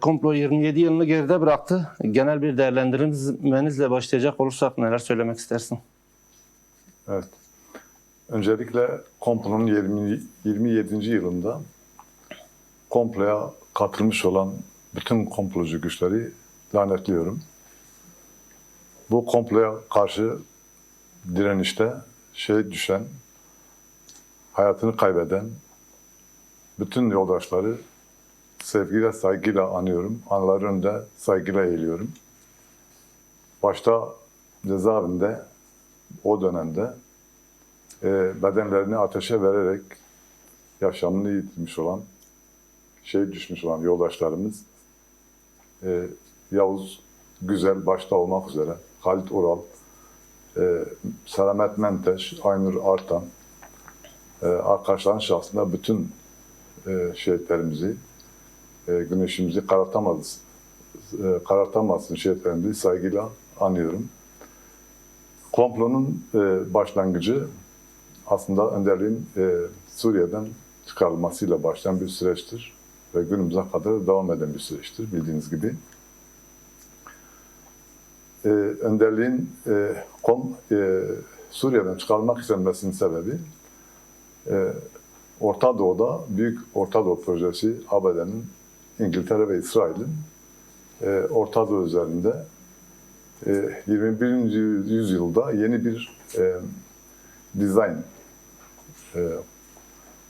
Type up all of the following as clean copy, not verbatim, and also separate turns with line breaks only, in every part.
Komplo 27 yılını geride bıraktı. Genel bir değerlendirmenizle başlayacak olursak neler söylemek istersin?
Evet. Öncelikle komplonun 27. yılında komploya katılmış olan bütün komplocu güçleri lanetliyorum. Bu komploya karşı direnişte düşen, hayatını kaybeden bütün yoldaşları sevgiyle, saygıyla anıyorum. Anıları önünde saygıyla eğiliyorum. Başta cezaevinde o dönemde bedenlerini ateşe vererek yaşamını yitirmiş olan, düşmüş olan yoldaşlarımız Yavuz Güzel başta olmak üzere, Halit Ural, Selamet Menteş, Aynur Artan, arkadaşların şahsında bütün şehitlerimizi, güneşimizi karartamazsın şehitlerimizi saygıyla anıyorum. Komplonun başlangıcı aslında önderliğin Suriye'den çıkarılmasıyla başlayan bir süreçtir ve günümüze kadar devam eden bir süreçtir bildiğiniz gibi. Önderliğin Suriye'den çıkarılmak istenmesinin sebebi Orta Doğu'da Büyük Orta Doğu Projesi ABD'nin, İngiltere ve İsrail'in Orta Doğu üzerinde 21. yüzyılda yeni bir dizayn,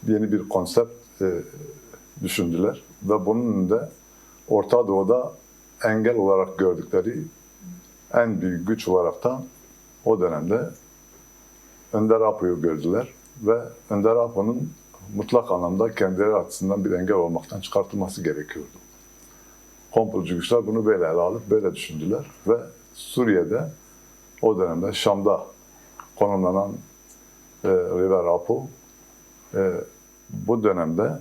yeni bir konsept düşündüler ve bunun önünde Orta Doğu'da engel olarak gördükleri en büyük güç olarak da o dönemde Önder Apo'yu gördüler ve Önder Apo'nun mutlak anlamda kendileri açısından bir engel olmaktan çıkartılması gerekiyordu. Komplocu güçler bunu böyle ele alıp böyle düşündüler ve Suriye'de o dönemde Şam'da konumlanan River Apo bu dönemde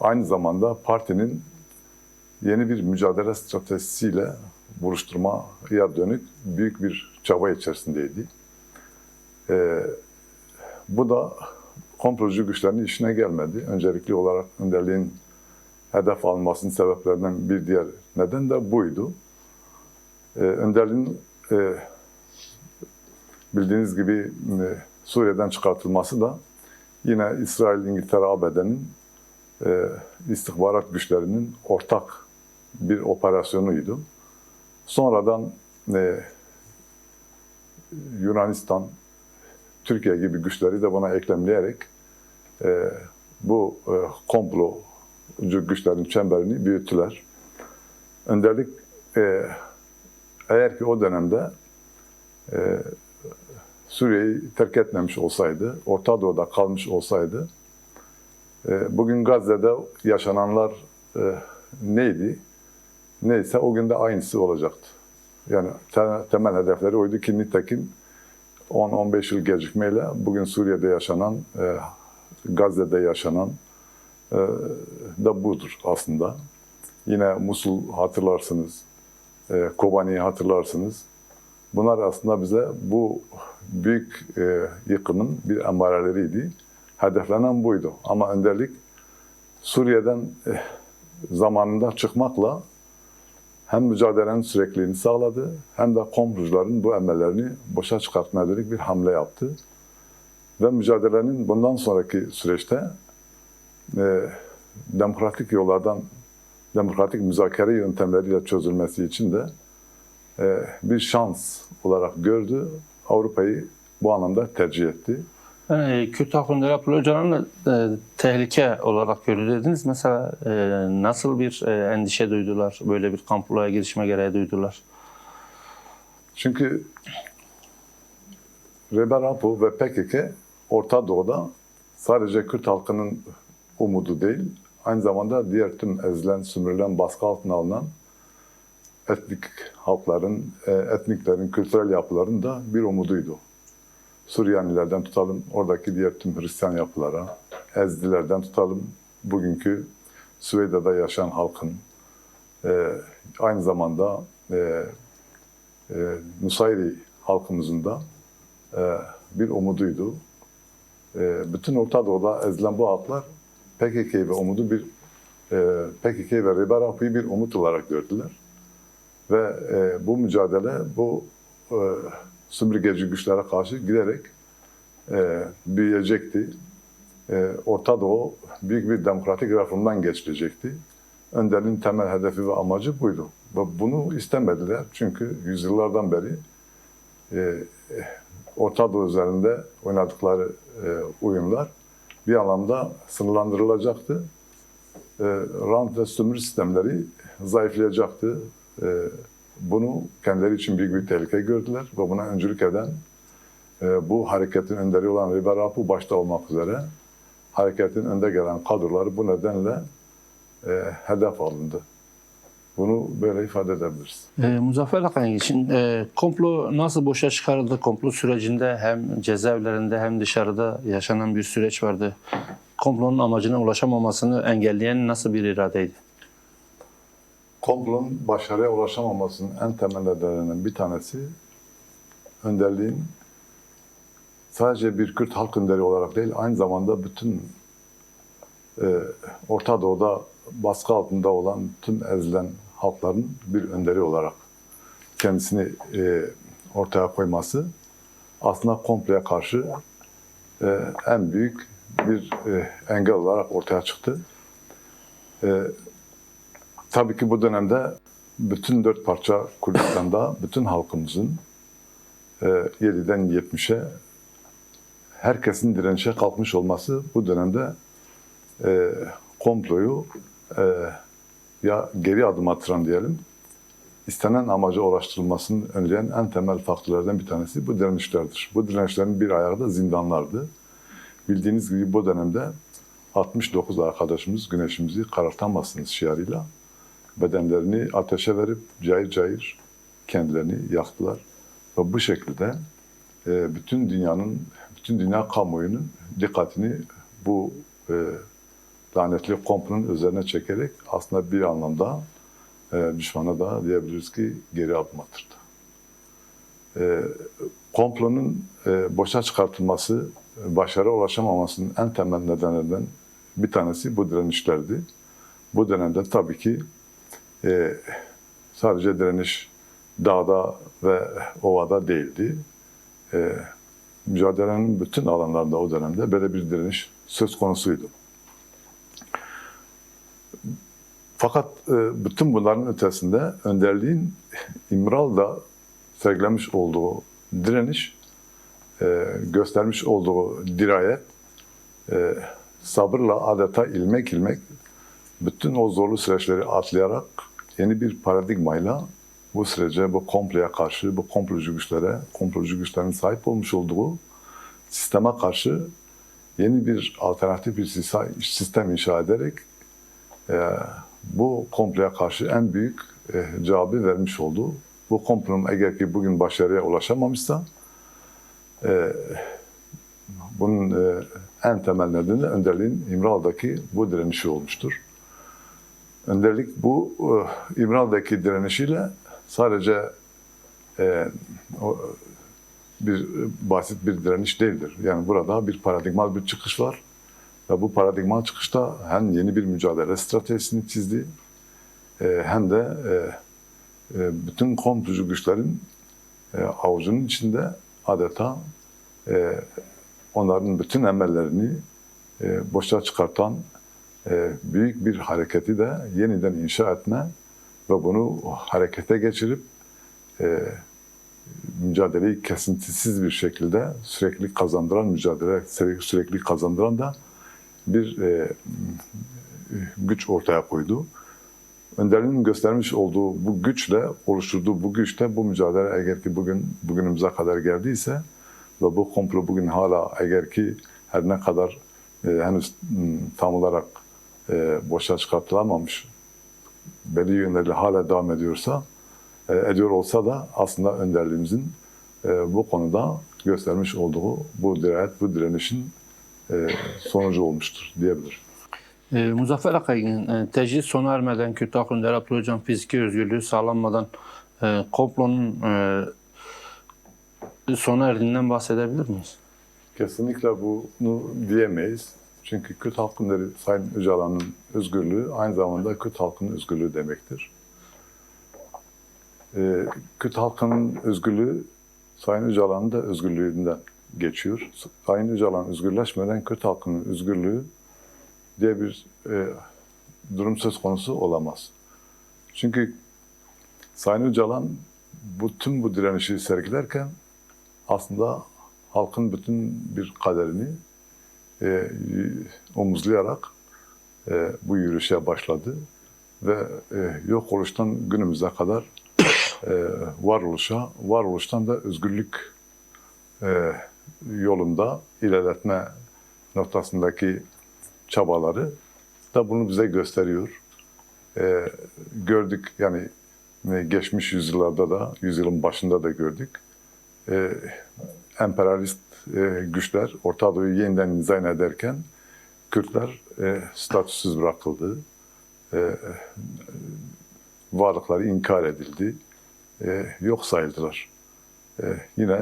aynı zamanda partinin yeni bir mücadele stratejisiyle buluşturmaya dönük büyük bir çaba içerisindeydi. Bu da komplocu güçlerin işine gelmedi. Öncelikli olarak önderliğin hedef alınmasının sebeplerinden bir diğer neden de buydu. Önderliğin bildiğiniz gibi Suriye'den çıkartılması da yine İsrail, İngiltere, ABD'nin istihbarat güçlerinin ortak bir operasyonuydu. Sonradan Yunanistan, Türkiye gibi güçleri de buna eklemleyerek bu komplocu güçlerin çemberini büyüttüler. Önderlik eğer ki o dönemde Suriye'yi terk etmemiş olsaydı, Orta Doğu'da kalmış olsaydı, bugün Gazze'de yaşananlar neydi? Neyse o gün de aynısı olacaktı. Yani temel hedefleri oydu ki nitekim 10-15 yıl gecikmeyle bugün Suriye'de yaşanan, Gazze'de yaşanan da budur aslında. Yine Musul hatırlarsınız, Kobani'yi hatırlarsınız. Bunlar aslında bize bu büyük yıkımın bir emareleriydi. Hedeflenen buydu. Ama önderlik Suriye'den zamanında çıkmakla hem mücadelenin sürekliliğini sağladı hem de komplocuların bu emellerini boşa çıkartmaya dönük bir hamle yaptı. Ve mücadelenin bundan sonraki süreçte demokratik yollardan, demokratik müzakere yöntemleriyle çözülmesi için de bir şans olarak gördü. Avrupa'yı bu anlamda tercih etti.
Kürt halkının Abdullah Öcalan'ı tehlike olarak görüyor dediniz. Mesela nasıl bir endişe duydular? Böyle bir komploya girişme gereği duydular?
Çünkü Rebel Apo ve PKK Orta Doğu'da sadece Kürt halkının umudu değil, aynı zamanda diğer tüm ezilen, sömürülen, baskı altına alınan etnik halkların, etniklerin, kültürel yapıların da bir umuduydu. Süryanilerden tutalım, oradaki diğer tüm Hristiyan yapılara, Ezdilerden tutalım, bugünkü Süveyda'da yaşayan halkın, aynı zamanda Nusayri halkımızın da bir umuduydu. Bütün Orta Doğu'da ezilen bu halklar PKK ve umudu bir PKK ve Riba Rapu'yu bir umut olarak gördüler. Ve bu mücadele bu sömürgeci güçlere karşı giderek büyüyecekti. Orta Doğu büyük bir demokratik reformdan geçilecekti. Önder'in temel hedefi ve amacı buydu. Ve bunu istemediler çünkü yüzyıllardan beri Orta Doğu üzerinde oynadıkları oyunlar bir anlamda sınırlandırılacaktı. Rant ve sömürü sistemleri zayıflayacaktı. Bunu kendileri için büyük bir tehlike gördüler ve buna öncülük eden bu hareketin önderi olan Riba Rapu başta olmak üzere hareketin önde gelen kadroları bu nedenle hedef alındı. Bunu böyle ifade edebiliriz.
Muzaffer Akay için komplo nasıl boşa çıkarıldı? Komplo sürecinde hem cezaevlerinde hem dışarıda yaşanan bir süreç vardı. Komplonun amacına ulaşamamasını engelleyen nasıl bir iradeydi?
Komplonun başarıya ulaşamamasının en temel nedenlerinden bir tanesi önderliğin sadece bir Kürt halk önderi olarak değil, aynı zamanda bütün Orta Doğu'da baskı altında olan tüm ezilen halkların bir önderi olarak kendisini ortaya koyması aslında komploya karşı en büyük bir engel olarak ortaya çıktı. Tabii ki bu dönemde bütün dört parça Kürdistan'da bütün halkımızın 7'den 70'e herkesin direnişe kalkmış olması bu dönemde komployu ya geri adım attıran diyelim, istenen amaca ulaştırılmasını önleyen en temel faktörlerden bir tanesi bu direnişlerdir. Bu direnişlerin bir ayağı da zindanlardı. Bildiğiniz gibi bu dönemde 69 arkadaşımız güneşimizi karartamazsınız şiarıyla bedenlerini ateşe verip cayır cayır kendilerini yaktılar. Ve bu şekilde bütün dünya kamuoyunun dikkatini bu lanetli komplonun üzerine çekerek aslında bir anlamda düşmana da diyebiliriz ki geri adım attırdı. Komplonun boşa çıkartılması, başarıya ulaşamamasının en temel nedenlerinden bir tanesi bu direnişlerdi. Bu dönemde tabii ki sadece direniş dağda ve ovada değildi. Mücadelenin bütün alanlarında o dönemde böyle bir direniş söz konusuydu. Fakat bütün bunların ötesinde önderliğin İmralı'da sergilemiş olduğu direniş, göstermiş olduğu dirayet, sabırla adeta ilmek ilmek bütün o zorlu süreçleri atlayarak yeni bir paradigmayla bu sürece, bu komploya karşı, bu komplocu güçlere, komplocu güçlerin sahip olmuş olduğu sisteme karşı yeni bir alternatif bir sistem inşa ederek bu komploya karşı en büyük cevabı vermiş oldu. Bu komplonun eğer ki bugün başarıya ulaşamamışsa bunun en temel nedeni önderliğin İmralı'daki bu direnişi olmuştur. Önderlik bu İmralı'daki direnişiyle sadece bir basit bir direniş değildir. Yani burada bir paradigmal bir çıkış var. Ve bu paradigmal çıkışta hem yeni bir mücadele stratejisini çizdi hem de bütün komplocu güçlerin avucunun içinde adeta onların bütün emellerini boşa çıkartan büyük bir hareketi de yeniden inşa etme ve bunu harekete geçirip mücadeleyi kesintisiz bir şekilde sürekli kazandıran mücadele, sürekli kazandıran da bir güç ortaya koydu. Önderliğin göstermiş olduğu bu güçle, oluşturduğu bu güçte bu mücadele eğer ki bugünümüze kadar geldiyse ve bu komplo bugün hala eğer ki her ne kadar henüz tam olarak boşa çıkartılamamış belli yönleriyle hala devam ediyor olsa da aslında önderliğimizin bu konuda göstermiş olduğu bu dirayet, bu direnişin sonucu olmuştur diyebilirim.
Muzaffer Akay'ın tecrit sona ermeden Kürt Halk Önderi Abdullah Öcalan fiziki özgürlüğü sağlanmadan komplonun sona erdiğinden bahsedebilir miyiz?
Kesinlikle bunu diyemeyiz. Çünkü Kürt halkının dedi Sayın Öcalan'ın özgürlüğü aynı zamanda Kürt halkının özgürlüğü demektir. Kürt halkının özgürlüğü Sayın Öcalan'ın da özgürlüğünden geçiyor. Sayın Öcalan özgürleşmeden Kürt halkının özgürlüğü diye bir durum söz konusu olamaz. Çünkü Sayın Öcalan tüm bu direnişi sergilerken aslında halkın bütün bir kaderini omuzlayarak bu yürüyüşe başladı ve yok oluştan günümüze kadar varoluştan da özgürlük yolunda ilerletme noktasındaki çabaları da bunu bize gösteriyor. Gördük yani geçmiş yüzyıllarda da, yüzyılın başında da gördük. Emperyalist güçler Orta Doğu'yu yeniden dizayn ederken Kürtler statüsüz bırakıldı. Varlıkları inkar edildi. Yok sayıldılar. Yine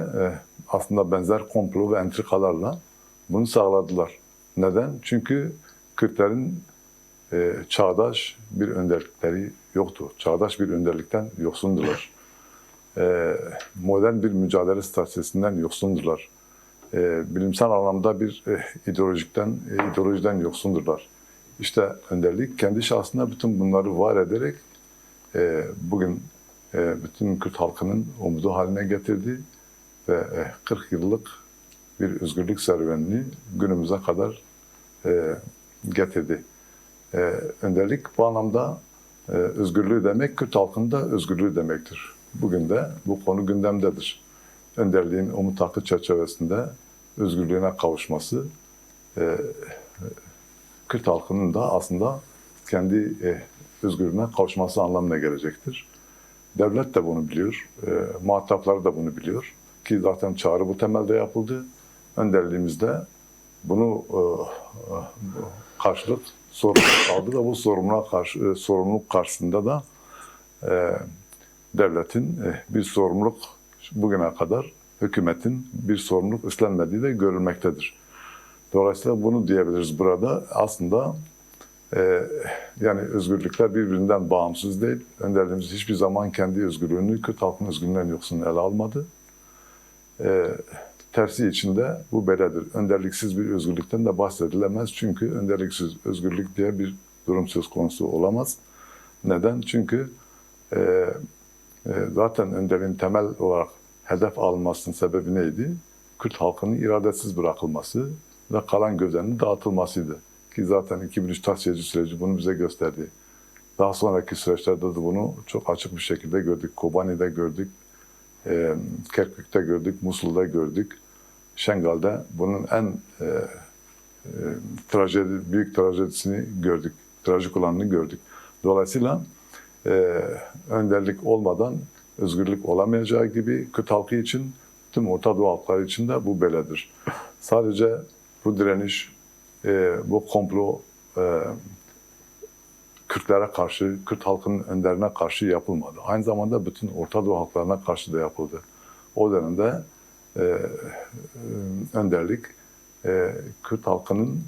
aslında benzer komplo ve entrikalarla bunu sağladılar. Neden? Çünkü Kürtlerin çağdaş bir önderlikleri yoktu. Çağdaş bir önderlikten yoksundular. Modern bir mücadele stratejisinden yoksundular. Bilimsel anlamda bir ideolojiden yoksundurlar. İşte önderlik kendi şahsında bütün bunları var ederek bugün bütün Kürt halkının umudu haline getirdi ve 40 yıllık bir özgürlük serüvenini günümüze kadar getirdi. Önderlik bu anlamda özgürlüğü demek, Kürt halkının da özgürlüğü demektir. Bugün de bu konu gündemdedir. Önderliğin umut hakkı çerçevesinde özgürlüğüne kavuşması, Kürt halkının da aslında kendi özgürlüğüne kavuşması anlamına gelecektir. Devlet de bunu biliyor, muhatapları da bunu biliyor ki zaten çağrı bu temelde yapıldı. Önderliğimizde bunu karşılık sorumluluk aldı ve bu sorumluluk karşısında da devletin bir sorumluluk bugüne kadar hükümetin bir sorumluluk üstlenmediği de görülmektedir. Dolayısıyla bunu diyebiliriz burada. Aslında yani özgürlükler birbirinden bağımsız değil. Önderliğimiz hiçbir zaman kendi özgürlüğünü, Kürt halkının özgürlüğünden yoksun ele almadı. Tersi içinde bu böyledir. Önderliksiz bir özgürlükten de bahsedilemez. Çünkü önderliksiz özgürlük diye bir durum söz konusu olamaz. Neden? Çünkü zaten önderliğin temel olarak hedef alınmasının sebebi neydi? Kürt halkının iradesiz bırakılması ve kalan gözlerinin dağıtılmasıydı. Ki zaten 2003 tasfiyeci süreci bunu bize gösterdi. Daha sonraki süreçlerde de bunu çok açık bir şekilde gördük. Kobani'de gördük, Kerkük'te gördük, Musul'da gördük. Şengal'de bunun en büyük trajedisini gördük, trajik olanını gördük. Dolayısıyla önderlik olmadan özgürlük olamayacağı gibi Kürt halkı için, tüm Orta Doğu halkları için de bu böyledir. Sadece bu direniş, bu komplo Kürtlere karşı, Kürt halkının önderine karşı yapılmadı. Aynı zamanda bütün Orta Doğu halklarına karşı da yapıldı. O dönemde önderlik Kürt halkının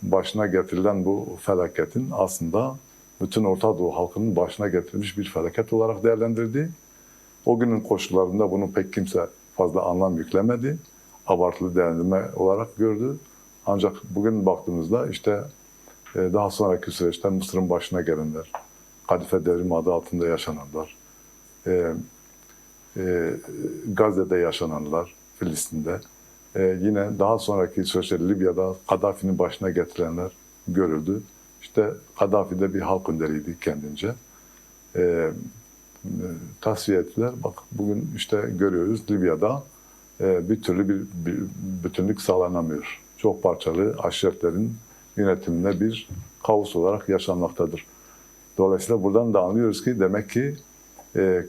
başına getirilen bu felaketin aslında bütün Orta Doğu halkının başına getirilmiş bir felaket olarak değerlendirdi. O günün koşullarında bunu pek kimse fazla anlam yüklemedi. Abartılı değerlendirme olarak gördü. Ancak bugün baktığımızda işte daha sonraki süreçte Mısır'ın başına gelenler, Kadife Devrimi adı altında yaşananlar, Gazze'de yaşananlar, Filistin'de, yine daha sonraki süreçte Libya'da Kaddafi'nin başına getirenler görüldü. İşte Kaddafi de bir halk önderiydi kendince. Tasfiye ettiler. Bak bugün işte görüyoruz Libya'da bir türlü bir bütünlük sağlanamıyor. Çok parçalı aşiretlerin yönetiminde bir kaos olarak yaşanmaktadır. Dolayısıyla buradan da anlıyoruz ki demek ki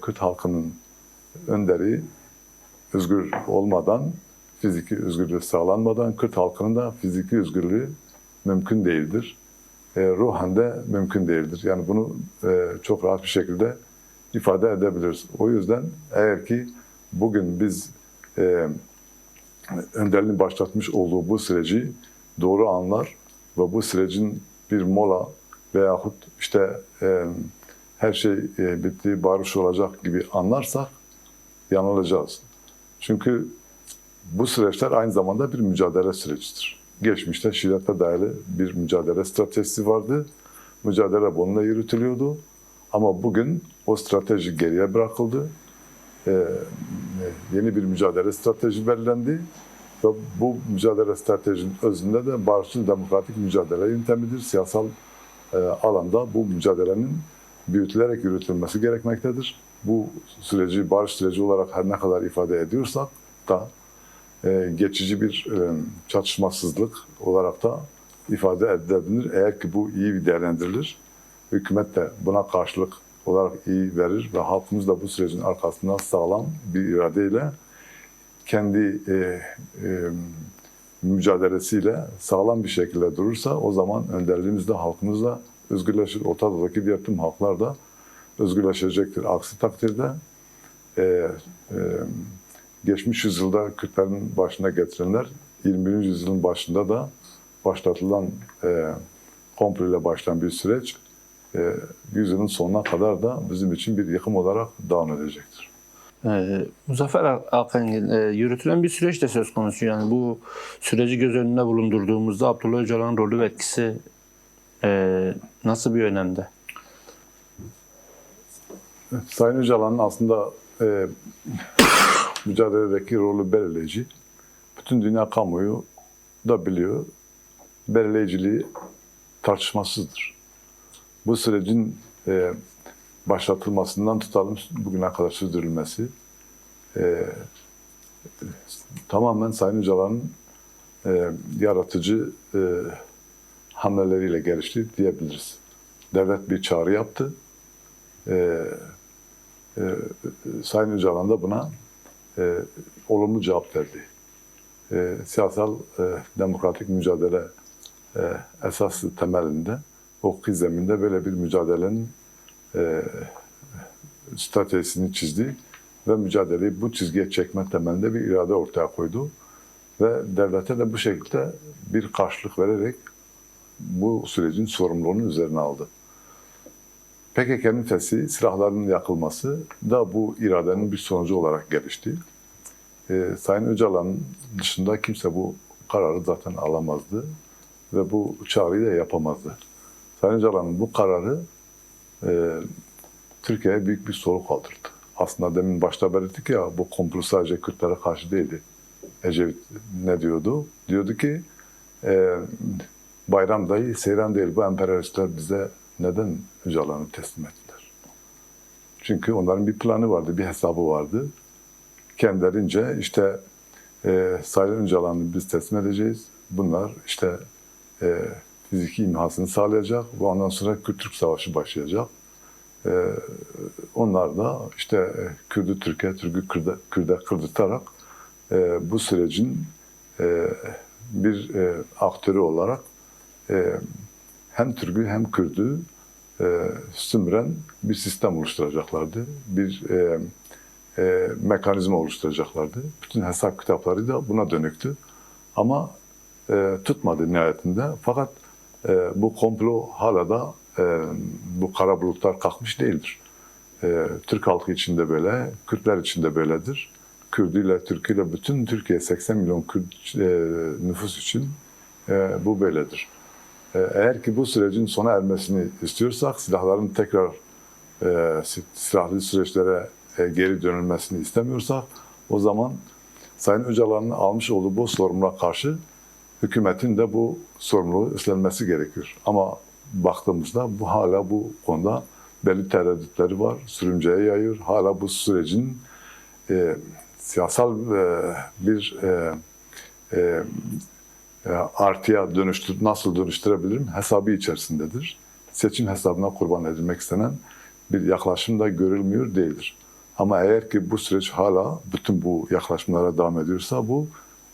Kürt halkının önderi özgür olmadan, fiziki özgürlüğü sağlanmadan Kürt halkının da fiziki özgürlüğü mümkün değildir. Ruhen de mümkün değildir. Yani bunu çok rahat bir şekilde ifade edebiliriz. O yüzden eğer ki bugün biz önderliğin başlatmış olduğu bu süreci doğru anlar ve bu sürecin bir mola veyahut işte her şey bitti, barış olacak gibi anlarsak yanılacağız. Çünkü bu süreçler aynı zamanda bir mücadele sürecidir. Geçmişte şiddete dayalı bir mücadele stratejisi vardı. Mücadele bununla yürütülüyordu. Ama bugün o strateji geriye bırakıldı. Yeni bir mücadele strateji belirlendi. Ve bu mücadele stratejinin özünde de barışçıl demokratik mücadele yöntemidir. Siyasal alanda bu mücadelenin büyütülerek yürütülmesi gerekmektedir. Bu süreci barış süreci olarak her ne kadar ifade ediyorsak da geçici bir çatışmasızlık olarak da ifade edilebilir. Eğer ki bu iyi bir değerlendirilir, hükümet de buna karşılık olarak iyi verir ve halkımız da bu sürecin arkasından sağlam bir iradeyle kendi mücadelesiyle sağlam bir şekilde durursa o zaman önderliğimiz de halkımız da özgürleşir. Orta Doğu'daki diğer tüm halklar da özgürleşecektir. Aksi takdirde geçmiş yüzyılda Kürtlerin başına getirenler 21. yüzyılın başında da başlatılan komplo ile başlayan bir süreç yüzyılın sonuna kadar da bizim için bir yıkım olarak devam edecektir.
Muzaffer Alkangil, yürütülen bir süreç de söz konusu. Yani bu süreci göz önünde bulundurduğumuzda Abdullah Öcalan'ın rolü ve etkisi nasıl bir önemde?
Sayın Öcalan'ın aslında mücadeledeki rolü belirleyici. Bütün dünya kamuoyu da biliyor. Belirleyiciliği tartışmasızdır. Bu sürecin başlatılmasından tutalım bugüne kadar sürdürülmesi tamamen Sayın Öcalan'ın yaratıcı hamleleriyle gelişti diyebiliriz. Devlet bir çağrı yaptı. Sayın Öcalan da buna olumlu cevap verdi. Siyasal demokratik mücadele esası temelinde, hukuki zeminde böyle bir mücadelenin stratejisini çizdi ve mücadeleyi bu çizgiye çekme temelinde bir irade ortaya koydu. Ve devlete de bu şekilde bir karşılık vererek bu sürecin sorumluluğunu üzerine aldı. PKK'nın feshi, silahların yakılması da bu iradenin bir sonucu olarak gelişti. Sayın Öcalan'ın dışında kimse bu kararı zaten alamazdı ve bu çağrıyı da yapamazdı. Sayın Öcalan'ın bu kararı Türkiye'ye büyük bir soru kaldırdı. Aslında demin başta belirttik ya, bu komplo sadece Kürtlere karşı değildi. Ecevit ne diyordu? Diyordu ki bayram dahi seyran değil, bu emperyalistler bize neden Öcalan'ı teslim ettiler? Çünkü onların bir planı vardı, bir hesabı vardı. Kendilerince işte Sayın Öcalan'ı biz teslim edeceğiz. Bunlar işte fiziki imhasını sağlayacak ve ondan sonra Kürt-Türk Savaşı başlayacak. Onlar da işte Kürt'ü Türk'e, Türk'ü Kürt'e kırdırtarak bu sürecin bir aktörü olarak hem Türk'ü hem Kürt'ü sömüren bir sistem oluşturacaklardı. Bir mekanizma oluşturacaklardı. Bütün hesap kitapları da buna dönüktü. Ama tutmadı nihayetinde. Fakat bu komplo hala da bu kara bulutlar kalkmış değildir. Türk halkı için de böyle, Kürtler için de böyledir. Kürdüyle, Türküyle bütün Türkiye 80 milyon Kürt nüfus için bu böyledir. Eğer ki bu sürecin sona ermesini istiyorsak, silahların tekrar silahlı süreçlere geri dönülmesini istemiyorsak, o zaman Sayın Öcalan'ın almış olduğu bu sorumluluğa karşı hükümetin de bu sorumluluğu üstlenmesi gerekiyor. Ama baktığımızda hala bu konuda belli tereddütleri var, sürümceye yayıyor. Hala bu sürecin siyasal bir artıya nasıl dönüştürebilirim hesabı içerisindedir. Seçim hesabına kurban edilmek istenen bir yaklaşım da görülmüyor değildir. Ama eğer ki bu süreç hala bütün bu yaklaşımlara devam ediyorsa, bu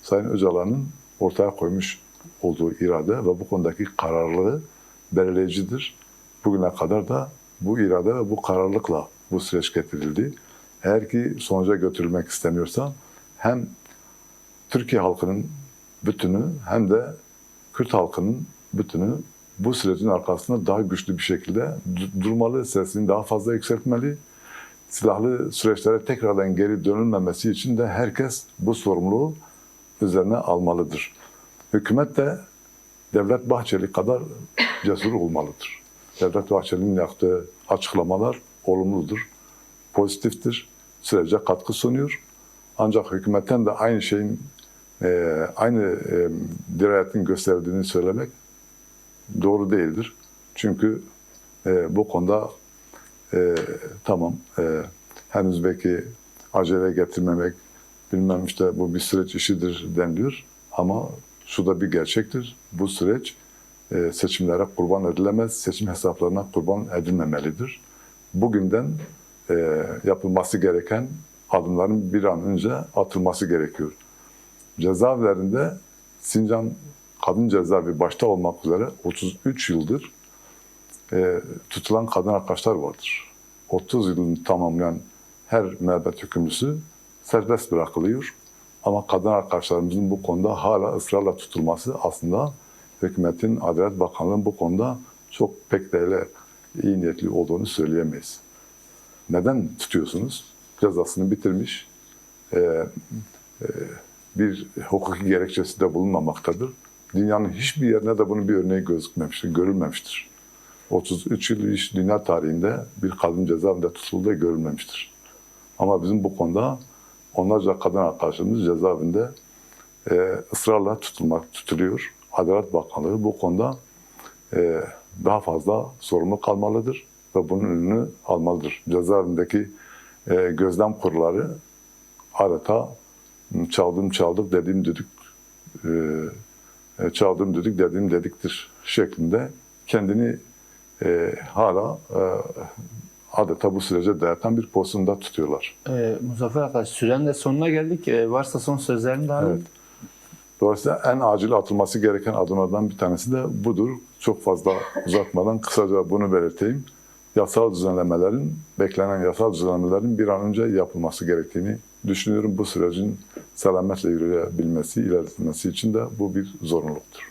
Sayın Öcalan'ın ortaya koymuş olduğu irade ve bu konudaki kararlılığı belirleyicidir. Bugüne kadar da bu irade ve bu kararlılıkla bu süreç getirildi. Eğer ki sonuca götürülmek isteniyorsa hem Türkiye halkının bütünü hem de Kürt halkının bütünü bu sürecin arkasında daha güçlü bir şekilde durmalı, sesini daha fazla yükseltmeli. Silahlı süreçlere tekrardan geri dönülmemesi için de herkes bu sorumluluğu üzerine almalıdır. Hükümet de Devlet Bahçeli kadar cesur olmalıdır. Devlet Bahçeli'nin yaptığı açıklamalar olumludur, pozitiftir, sürece katkı sunuyor. Ancak hükümetten de aynı şeyin, aynı dirayetin gösterdiğini söylemek doğru değildir. Çünkü bu konuda tamam, henüz belki acele getirmemek, bilmem işte bu bir süreç işidir deniliyor. Ama şu da bir gerçektir. Bu süreç seçimlere kurban edilemez, seçim hesaplarına kurban edilmemelidir. Bugünden yapılması gereken adımların bir an önce atılması gerekiyor. Cezaevlerinde Sincan Kadın Cezaevi başta olmak üzere 33 yıldır tutulan kadın arkadaşlar vardır. 30 yılını tamamlayan her müebbet hükümlüsü serbest bırakılıyor. Ama kadın arkadaşlarımızın bu konuda hala ısrarla tutulması aslında hükümetin, Adalet Bakanlığı'nın bu konuda çok pek de öyle iyi niyetli olduğunu söyleyemeyiz. Neden tutuyorsunuz? Cezasını bitirmiş, bir hukuki gerekçesi de bulunmamaktadır. Dünyanın hiçbir yerine de bunun bir örneği gözükmemiştir, görülmemiştir. 33 yıl iş dünya tarihinde bir kadın cezaevinde tutulduğu görülmemiştir. Ama bizim bu konuda onlarca kadın arkadaşımız cezaevinde ısrarla tutuluyor. Adalet Bakanlığı bu konuda daha fazla sorumlu kalmalıdır ve bunun önünü almalıdır. Cezaevindeki gözlem kurulları adeta çaldık dediğim düdük, çaldım düdük dediğim dediktir şeklinde kendini hala adeta bu sürece dayatan bir pozisyonda tutuyorlar.
Muzaffer arkadaş, sürenin de sonuna geldik. Varsa son sözlerini daha
Evet. Dolayısıyla en acil atılması gereken adımlardan bir tanesi de budur. Çok fazla uzatmadan kısaca bunu belirteyim. Beklenen yasal düzenlemelerin bir an önce yapılması gerektiğini düşünüyorum. Bu sürecin selametle yürüyebilmesi, ilerletilmesi için de bu bir zorunluluktur.